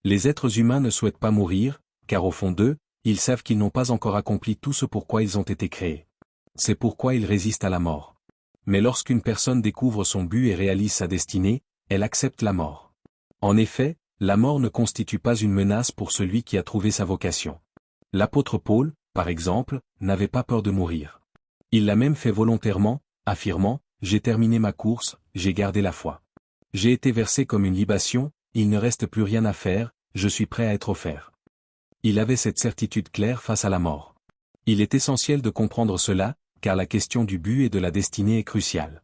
Les êtres humains ne souhaitent pas mourir, car au fond d'eux, ils savent qu'ils n'ont pas encore accompli tout ce pourquoi ils ont été créés. C'est pourquoi ils résistent à la mort. Mais lorsqu'une personne découvre son but et réalise sa destinée, elle accepte la mort. En effet, la mort ne constitue pas une menace pour celui qui a trouvé sa vocation. L'apôtre Paul, par exemple, n'avait pas peur de mourir. Il l'a même fait volontairement, affirmant « J'ai terminé ma course, j'ai gardé la foi. J'ai été versé comme une libation, il ne reste plus rien à faire, je suis prêt à être offert. » Il avait cette certitude claire face à la mort. Il est essentiel de comprendre cela, car la question du but et de la destinée est cruciale.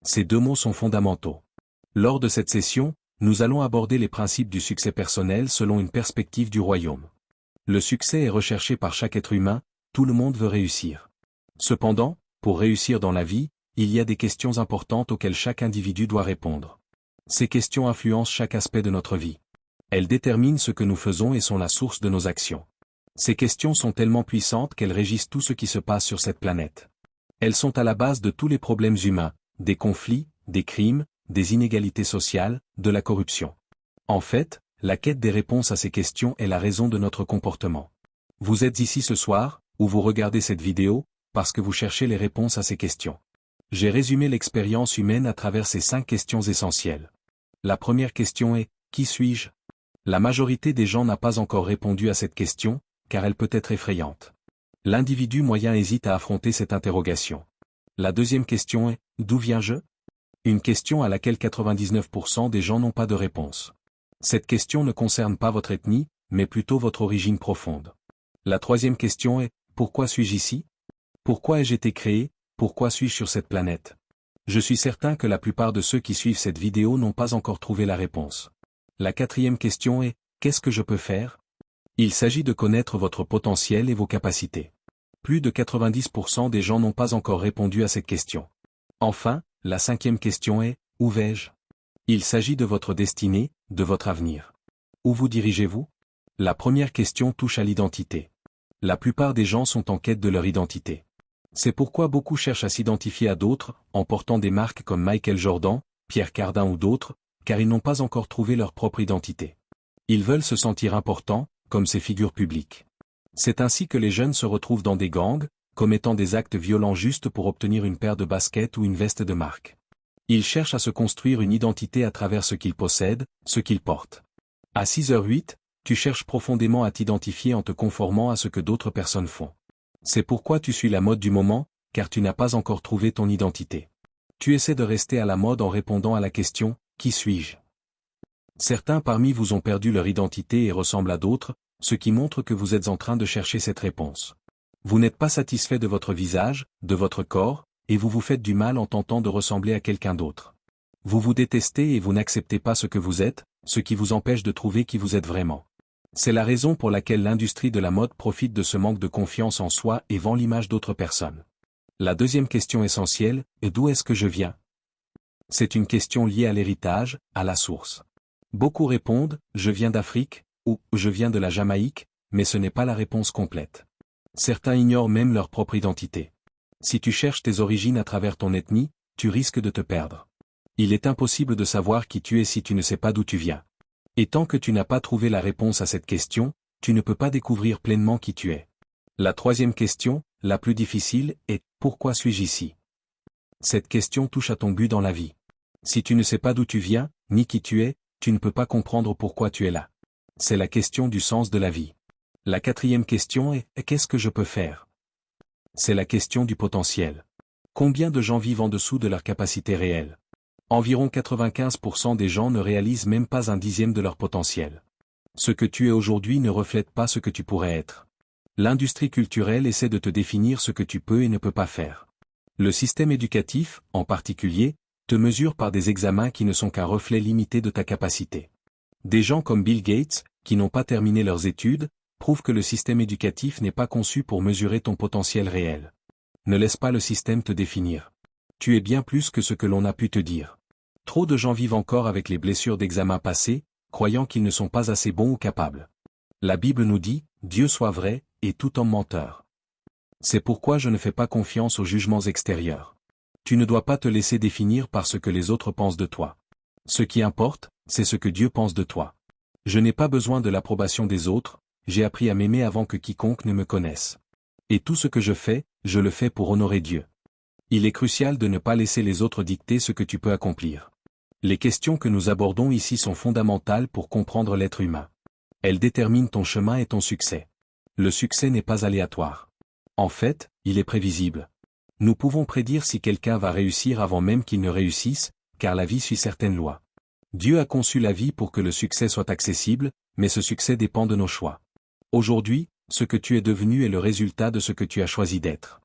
Ces deux mots sont fondamentaux. Lors de cette session, nous allons aborder les principes du succès personnel selon une perspective du royaume. Le succès est recherché par chaque être humain, tout le monde veut réussir. Cependant, pour réussir dans la vie, il y a des questions importantes auxquelles chaque individu doit répondre. Ces questions influencent chaque aspect de notre vie. Elles déterminent ce que nous faisons et sont la source de nos actions. Ces questions sont tellement puissantes qu'elles régissent tout ce qui se passe sur cette planète. Elles sont à la base de tous les problèmes humains, des conflits, des crimes, des inégalités sociales, de la corruption. En fait, la quête des réponses à ces questions est la raison de notre comportement. Vous êtes ici ce soir, ou vous regardez cette vidéo, parce que vous cherchez les réponses à ces questions. J'ai résumé l'expérience humaine à travers ces 5 questions essentielles. La première question est « Qui suis-je » La majorité des gens n'a pas encore répondu à cette question, car elle peut être effrayante. L'individu moyen hésite à affronter cette interrogation. La deuxième question est « D'où viens-je » Une question à laquelle 99% des gens n'ont pas de réponse. Cette question ne concerne pas votre ethnie, mais plutôt votre origine profonde. La troisième question est « Pourquoi suis-je ici » Pourquoi ai-je été créé, pourquoi suis-je sur cette planète? Je suis certain que la plupart de ceux qui suivent cette vidéo n'ont pas encore trouvé la réponse. La quatrième question est « Qu'est-ce que je peux faire » Il s'agit de connaître votre potentiel et vos capacités. Plus de 90% des gens n'ont pas encore répondu à cette question. Enfin, la cinquième question est « Où vais-je » Il s'agit de votre destinée, de votre avenir. Où vous dirigez-vous? La première question touche à l'identité. La plupart des gens sont en quête de leur identité. C'est pourquoi beaucoup cherchent à s'identifier à d'autres, en portant des marques comme Michael Jordan, Pierre Cardin ou d'autres, car ils n'ont pas encore trouvé leur propre identité. Ils veulent se sentir importants, comme ces figures publiques. C'est ainsi que les jeunes se retrouvent dans des gangs, commettant des actes violents juste pour obtenir une paire de baskets ou une veste de marque. Ils cherchent à se construire une identité à travers ce qu'ils possèdent, ce qu'ils portent. À 6h08, tu cherches profondément à t'identifier en te conformant à ce que d'autres personnes font. C'est pourquoi tu suis la mode du moment, car tu n'as pas encore trouvé ton identité. Tu essaies de rester à la mode en répondant à la question « Qui suis-je » Certains parmi vous ont perdu leur identité et ressemblent à d'autres, ce qui montre que vous êtes en train de chercher cette réponse. Vous n'êtes pas satisfait de votre visage, de votre corps, et vous vous faites du mal en tentant de ressembler à quelqu'un d'autre. Vous vous détestez et vous n'acceptez pas ce que vous êtes, ce qui vous empêche de trouver qui vous êtes vraiment. C'est la raison pour laquelle l'industrie de la mode profite de ce manque de confiance en soi et vend l'image d'autres personnes. La deuxième question essentielle est d'où est-ce que je viens? C'est une question liée à l'héritage, à la source. Beaucoup répondent « je viens d'Afrique » ou « je viens de la Jamaïque », mais ce n'est pas la réponse complète. Certains ignorent même leur propre identité. Si tu cherches tes origines à travers ton ethnie, tu risques de te perdre. Il est impossible de savoir qui tu es si tu ne sais pas d'où tu viens. Et tant que tu n'as pas trouvé la réponse à cette question, tu ne peux pas découvrir pleinement qui tu es. La troisième question, la plus difficile, est « Pourquoi suis-je ici » Cette question touche à ton but dans la vie. Si tu ne sais pas d'où tu viens, ni qui tu es, tu ne peux pas comprendre pourquoi tu es là. C'est la question du sens de la vie. La quatrième question est « Qu'est-ce que je peux faire » C'est la question du potentiel. Combien de gens vivent en dessous de leur capacité réelle? Environ 95% des gens ne réalisent même pas un dixième de leur potentiel. Ce que tu es aujourd'hui ne reflète pas ce que tu pourrais être. L'industrie culturelle essaie de te définir ce que tu peux et ne peux pas faire. Le système éducatif, en particulier, te mesure par des examens qui ne sont qu'un reflet limité de ta capacité. Des gens comme Bill Gates, qui n'ont pas terminé leurs études, prouvent que le système éducatif n'est pas conçu pour mesurer ton potentiel réel. Ne laisse pas le système te définir. Tu es bien plus que ce que l'on a pu te dire. Trop de gens vivent encore avec les blessures d'examens passés, croyant qu'ils ne sont pas assez bons ou capables. La Bible nous dit, Dieu soit vrai, et tout homme menteur. C'est pourquoi je ne fais pas confiance aux jugements extérieurs. Tu ne dois pas te laisser définir par ce que les autres pensent de toi. Ce qui importe, c'est ce que Dieu pense de toi. Je n'ai pas besoin de l'approbation des autres, j'ai appris à m'aimer avant que quiconque ne me connaisse. Et tout ce que je le fais pour honorer Dieu. Il est crucial de ne pas laisser les autres dicter ce que tu peux accomplir. Les questions que nous abordons ici sont fondamentales pour comprendre l'être humain. Elles déterminent ton chemin et ton succès. Le succès n'est pas aléatoire. En fait, il est prévisible. Nous pouvons prédire si quelqu'un va réussir avant même qu'il ne réussisse, car la vie suit certaines lois. Dieu a conçu la vie pour que le succès soit accessible, mais ce succès dépend de nos choix. Aujourd'hui, ce que tu es devenu est le résultat de ce que tu as choisi d'être.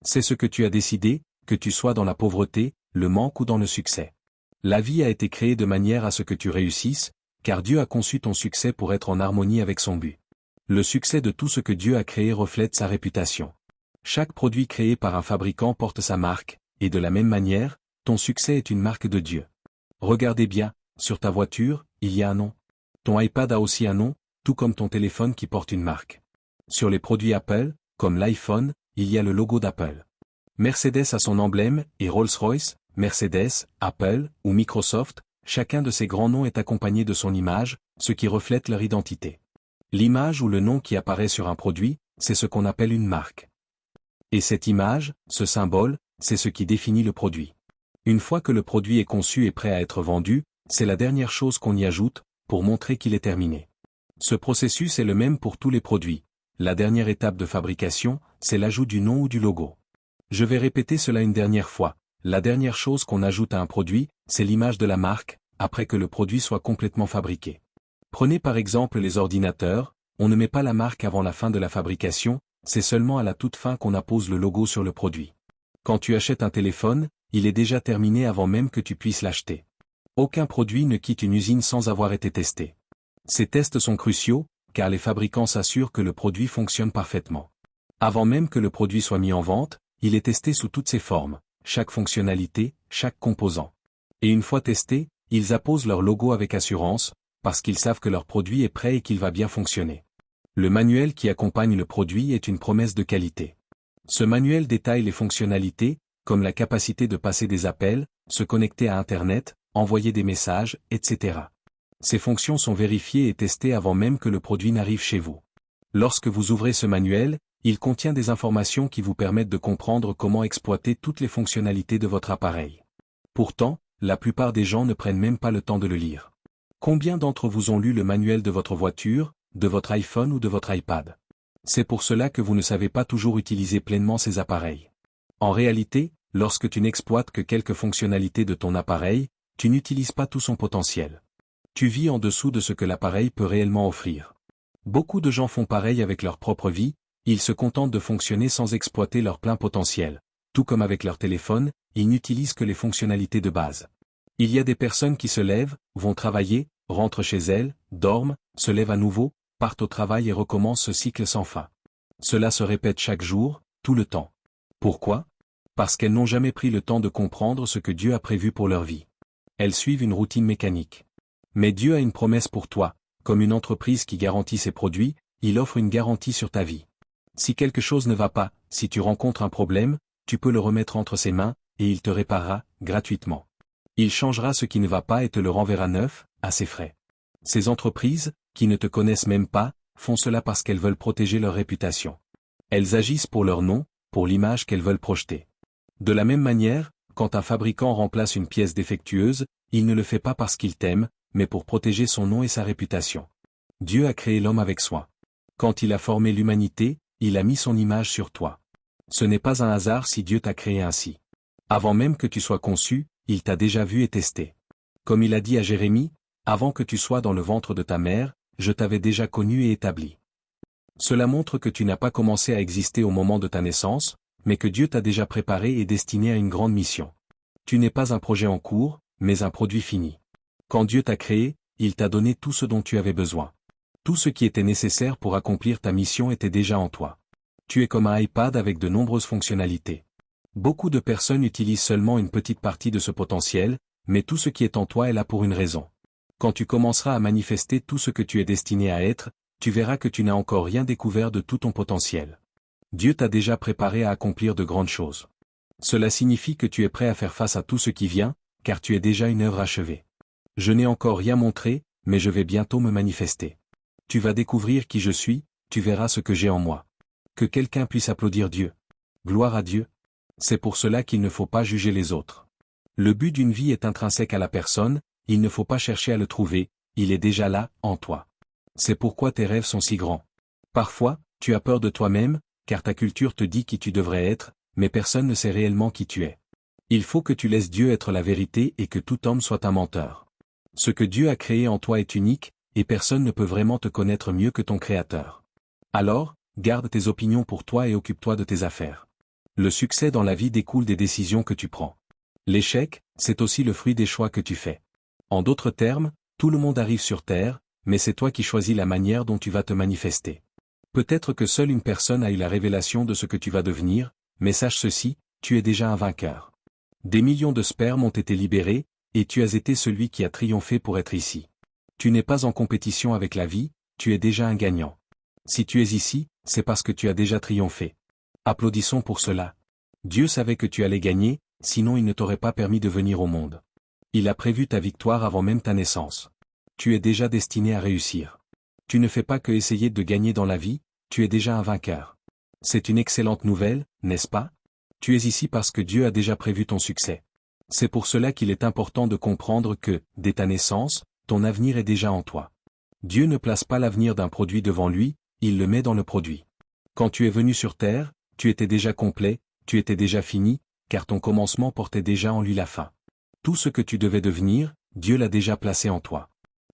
C'est ce que tu as décidé, que tu sois dans la pauvreté, le manque ou dans le succès. La vie a été créée de manière à ce que tu réussisses, car Dieu a conçu ton succès pour être en harmonie avec son but. Le succès de tout ce que Dieu a créé reflète sa réputation. Chaque produit créé par un fabricant porte sa marque, et de la même manière, ton succès est une marque de Dieu. Regardez bien, sur ta voiture, il y a un nom. Ton iPad a aussi un nom, tout comme ton téléphone qui porte une marque. Sur les produits Apple, comme l'iPhone, il y a le logo d'Apple. Mercedes a son emblème, et Rolls-Royce, Mercedes, Apple, ou Microsoft, chacun de ces grands noms est accompagné de son image, ce qui reflète leur identité. L'image ou le nom qui apparaît sur un produit, c'est ce qu'on appelle une marque. Et cette image, ce symbole, c'est ce qui définit le produit. Une fois que le produit est conçu et prêt à être vendu, c'est la dernière chose qu'on y ajoute, pour montrer qu'il est terminé. Ce processus est le même pour tous les produits. La dernière étape de fabrication, c'est l'ajout du nom ou du logo. Je vais répéter cela une dernière fois. La dernière chose qu'on ajoute à un produit, c'est l'image de la marque, après que le produit soit complètement fabriqué. Prenez par exemple les ordinateurs, on ne met pas la marque avant la fin de la fabrication, c'est seulement à la toute fin qu'on appose le logo sur le produit. Quand tu achètes un téléphone, il est déjà terminé avant même que tu puisses l'acheter. Aucun produit ne quitte une usine sans avoir été testé. Ces tests sont cruciaux, car les fabricants s'assurent que le produit fonctionne parfaitement. Avant même que le produit soit mis en vente, il est testé sous toutes ses formes, chaque fonctionnalité, chaque composant. Et une fois testé, ils apposent leur logo avec assurance, parce qu'ils savent que leur produit est prêt et qu'il va bien fonctionner. Le manuel qui accompagne le produit est une promesse de qualité. Ce manuel détaille les fonctionnalités, comme la capacité de passer des appels, se connecter à Internet, envoyer des messages, etc. Ces fonctions sont vérifiées et testées avant même que le produit n'arrive chez vous. Lorsque vous ouvrez ce manuel, il contient des informations qui vous permettent de comprendre comment exploiter toutes les fonctionnalités de votre appareil. Pourtant, la plupart des gens ne prennent même pas le temps de le lire. Combien d'entre vous ont lu le manuel de votre voiture, de votre iPhone ou de votre iPad? C'est pour cela que vous ne savez pas toujours utiliser pleinement ces appareils. En réalité, lorsque tu n'exploites que quelques fonctionnalités de ton appareil, tu n'utilises pas tout son potentiel. Tu vis en dessous de ce que l'appareil peut réellement offrir. Beaucoup de gens font pareil avec leur propre vie, ils se contentent de fonctionner sans exploiter leur plein potentiel. Tout comme avec leur téléphone, ils n'utilisent que les fonctionnalités de base. Il y a des personnes qui se lèvent, vont travailler, rentrent chez elles, dorment, se lèvent à nouveau, partent au travail et recommencent ce cycle sans fin. Cela se répète chaque jour, tout le temps. Pourquoi? Parce qu'elles n'ont jamais pris le temps de comprendre ce que Dieu a prévu pour leur vie. Elles suivent une routine mécanique. Mais Dieu a une promesse pour toi, comme une entreprise qui garantit ses produits, il offre une garantie sur ta vie. Si quelque chose ne va pas, si tu rencontres un problème, tu peux le remettre entre ses mains, et il te réparera, gratuitement. Il changera ce qui ne va pas et te le renverra neuf, à ses frais. Ces entreprises, qui ne te connaissent même pas, font cela parce qu'elles veulent protéger leur réputation. Elles agissent pour leur nom, pour l'image qu'elles veulent projeter. De la même manière, quand un fabricant remplace une pièce défectueuse, il ne le fait pas parce qu'il t'aime, mais pour protéger son nom et sa réputation. Dieu a créé l'homme avec soin. Quand il a formé l'humanité, il a mis son image sur toi. Ce n'est pas un hasard si Dieu t'a créé ainsi. Avant même que tu sois conçu, il t'a déjà vu et testé. Comme il a dit à Jérémie, « Avant que tu sois dans le ventre de ta mère, je t'avais déjà connu et établi. » Cela montre que tu n'as pas commencé à exister au moment de ta naissance, mais que Dieu t'a déjà préparé et destiné à une grande mission. Tu n'es pas un projet en cours, mais un produit fini. Quand Dieu t'a créé, il t'a donné tout ce dont tu avais besoin. Tout ce qui était nécessaire pour accomplir ta mission était déjà en toi. Tu es comme un iPad avec de nombreuses fonctionnalités. Beaucoup de personnes utilisent seulement une petite partie de ce potentiel, mais tout ce qui est en toi est là pour une raison. Quand tu commenceras à manifester tout ce que tu es destiné à être, tu verras que tu n'as encore rien découvert de tout ton potentiel. Dieu t'a déjà préparé à accomplir de grandes choses. Cela signifie que tu es prêt à faire face à tout ce qui vient, car tu es déjà une œuvre achevée. Je n'ai encore rien montré, mais je vais bientôt me manifester. Tu vas découvrir qui je suis, tu verras ce que j'ai en moi. Que quelqu'un puisse applaudir Dieu. Gloire à Dieu. C'est pour cela qu'il ne faut pas juger les autres. Le but d'une vie est intrinsèque à la personne, il ne faut pas chercher à le trouver, il est déjà là, en toi. C'est pourquoi tes rêves sont si grands. Parfois, tu as peur de toi-même, car ta culture te dit qui tu devrais être, mais personne ne sait réellement qui tu es. Il faut que tu laisses Dieu être la vérité et que tout homme soit un menteur. Ce que Dieu a créé en toi est unique, et personne ne peut vraiment te connaître mieux que ton Créateur. Alors, garde tes opinions pour toi et occupe-toi de tes affaires. Le succès dans la vie découle des décisions que tu prends. L'échec, c'est aussi le fruit des choix que tu fais. En d'autres termes, tout le monde arrive sur Terre, mais c'est toi qui choisis la manière dont tu vas te manifester. Peut-être que seule une personne a eu la révélation de ce que tu vas devenir, mais sache ceci, tu es déjà un vainqueur. Des millions de spermes ont été libérés, et tu as été celui qui a triomphé pour être ici. Tu n'es pas en compétition avec la vie, tu es déjà un gagnant. Si tu es ici, c'est parce que tu as déjà triomphé. Applaudissons pour cela. Dieu savait que tu allais gagner, sinon il ne t'aurait pas permis de venir au monde. Il a prévu ta victoire avant même ta naissance. Tu es déjà destiné à réussir. Tu ne fais pas que essayer de gagner dans la vie, tu es déjà un vainqueur. C'est une excellente nouvelle, n'est-ce pas? Tu es ici parce que Dieu a déjà prévu ton succès. C'est pour cela qu'il est important de comprendre que, dès ta naissance, ton avenir est déjà en toi. Dieu ne place pas l'avenir d'un produit devant lui, il le met dans le produit. Quand tu es venu sur terre, tu étais déjà complet, tu étais déjà fini, car ton commencement portait déjà en lui la fin. Tout ce que tu devais devenir, Dieu l'a déjà placé en toi.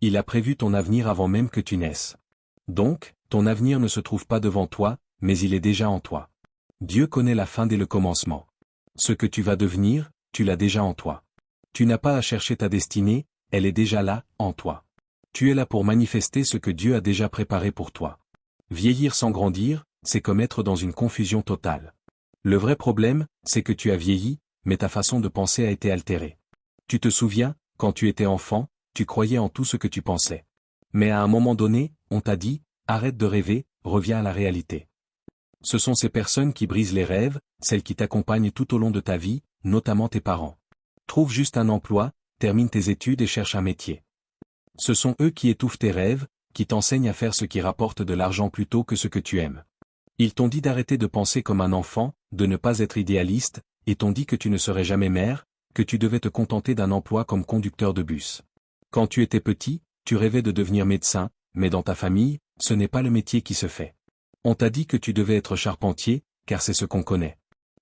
Il a prévu ton avenir avant même que tu naisses. Donc, ton avenir ne se trouve pas devant toi, mais il est déjà en toi. Dieu connaît la fin dès le commencement. Ce que tu vas devenir, tu l'as déjà en toi. Tu n'as pas à chercher ta destinée, elle est déjà là, en toi. Tu es là pour manifester ce que Dieu a déjà préparé pour toi. Vieillir sans grandir, c'est comme être dans une confusion totale. Le vrai problème, c'est que tu as vieilli, mais ta façon de penser a été altérée. Tu te souviens, quand tu étais enfant, tu croyais en tout ce que tu pensais. Mais à un moment donné, on t'a dit, arrête de rêver, reviens à la réalité. Ce sont ces personnes qui brisent les rêves, celles qui t'accompagnent tout au long de ta vie, notamment tes parents. Trouve juste un emploi, termine tes études et cherche un métier. Ce sont eux qui étouffent tes rêves, qui t'enseignent à faire ce qui rapporte de l'argent plutôt que ce que tu aimes. Ils t'ont dit d'arrêter de penser comme un enfant, de ne pas être idéaliste, et t'ont dit que tu ne serais jamais mère, que tu devais te contenter d'un emploi comme conducteur de bus. Quand tu étais petit, tu rêvais de devenir médecin, mais dans ta famille, ce n'est pas le métier qui se fait. On t'a dit que tu devais être charpentier, car c'est ce qu'on connaît.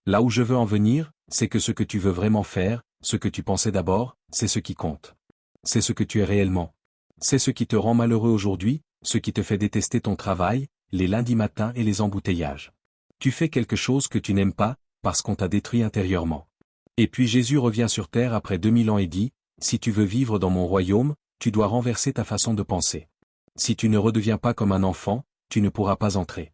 Là où je veux en venir, c'est que ce que tu veux vraiment faire, ce que tu pensais d'abord, c'est ce qui compte. C'est ce que tu es réellement. C'est ce qui te rend malheureux aujourd'hui, ce qui te fait détester ton travail, les lundis matins et les embouteillages. Tu fais quelque chose que tu n'aimes pas, parce qu'on t'a détruit intérieurement. Et puis Jésus revient sur terre après 2000 ans et dit, si tu veux vivre dans mon royaume, tu dois renverser ta façon de penser. Si tu ne redeviens pas comme un enfant, tu ne pourras pas entrer.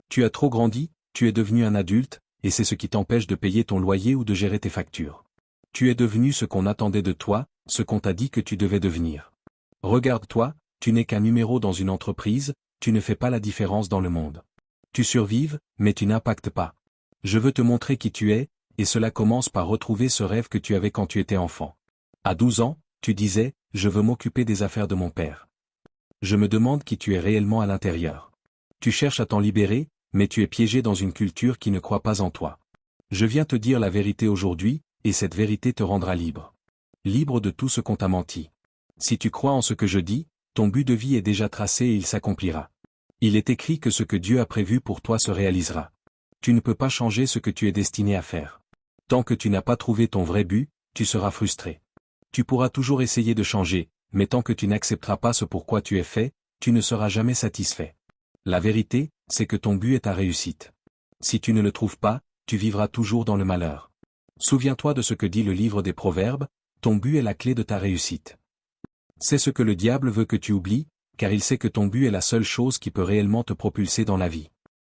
Tu as trop grandi, tu es devenu un adulte, et c'est ce qui t'empêche de payer ton loyer ou de gérer tes factures. Tu es devenu ce qu'on attendait de toi, ce qu'on t'a dit que tu devais devenir. Regarde-toi, tu n'es qu'un numéro dans une entreprise, tu ne fais pas la différence dans le monde. Tu survives, mais tu n'impactes pas. Je veux te montrer qui tu es, et cela commence par retrouver ce rêve que tu avais quand tu étais enfant. À 12 ans, tu disais, je veux m'occuper des affaires de mon père. Je me demande qui tu es réellement à l'intérieur. Tu cherches à t'en libérer, mais tu es piégé dans une culture qui ne croit pas en toi. Je viens te dire la vérité aujourd'hui, et cette vérité te rendra libre. Libre de tout ce qu'on t'a menti. Si tu crois en ce que je dis, ton but de vie est déjà tracé et il s'accomplira. Il est écrit que ce que Dieu a prévu pour toi se réalisera. Tu ne peux pas changer ce que tu es destiné à faire. Tant que tu n'as pas trouvé ton vrai but, tu seras frustré. Tu pourras toujours essayer de changer, mais tant que tu n'accepteras pas ce pourquoi tu es fait, tu ne seras jamais satisfait. La vérité, c'est que ton but est ta réussite. Si tu ne le trouves pas, tu vivras toujours dans le malheur. Souviens-toi de ce que dit le livre des Proverbes, ton but est la clé de ta réussite. C'est ce que le diable veut que tu oublies, car il sait que ton but est la seule chose qui peut réellement te propulser dans la vie.